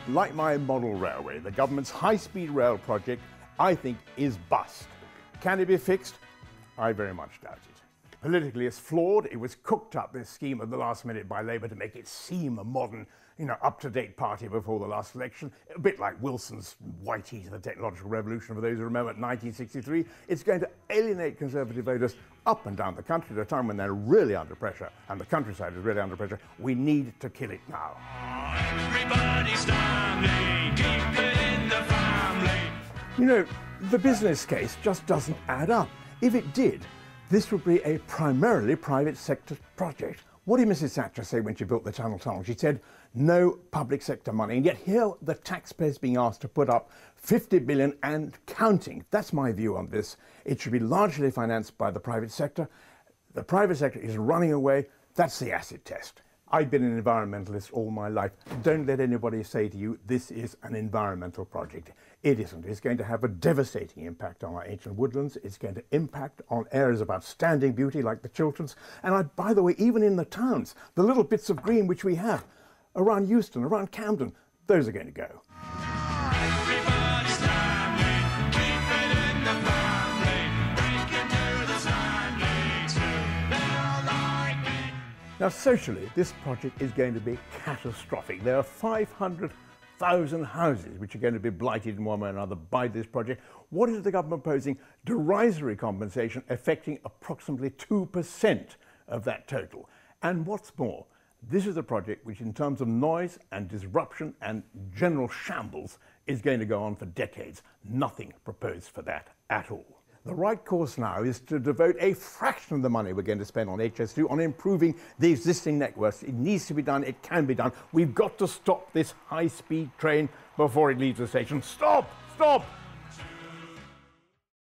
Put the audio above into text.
like my model railway, the government's high-speed rail project, I think, is bust. Can it be fixed? I very much doubt it. Politically, it's flawed. It was cooked up, this scheme, at the last minute by Labour to make it seem a modern, up-to-date party before the last election. A bit like Wilson's white heat of the technological revolution, for those who remember, 1963. It's going to alienate Conservative voters up and down the country at a time when they're really under pressure, and the countryside is really under pressure. We need to kill it now. Everybody's timely, keep it in the family. The business case just doesn't add up. If it did, this would be a primarily private sector project. What did Mrs. Thatcher say when she built the Tunnel? She said, no public sector money. And yet here the taxpayers being asked to put up 50 billion and counting. That's my view on this. It should be largely financed by the private sector. The private sector is running away. That's the acid test. I've been an environmentalist all my life. Don't let anybody say to you, this is an environmental project. It isn't. It's going to have a devastating impact on our ancient woodlands. It's going to impact on areas of outstanding beauty like the Chilterns. And by the way, even in the towns, the little bits of green which we have around Euston, around Camden, those are going to go. Now, socially, this project is going to be catastrophic. There are 500,000 houses which are going to be blighted in one way or another by this project. What is the government proposing? Derisory compensation affecting approximately 2% of that total. And what's more, this is a project which, in terms of noise and disruption and general shambles, is going to go on for decades. Nothing proposed for that at all. The right course now is to devote a fraction of the money we're going to spend on HS2 on improving the existing networks. It needs to be done. It can be done. We've got to stop this high-speed train before it leaves the station. Stop! Stop!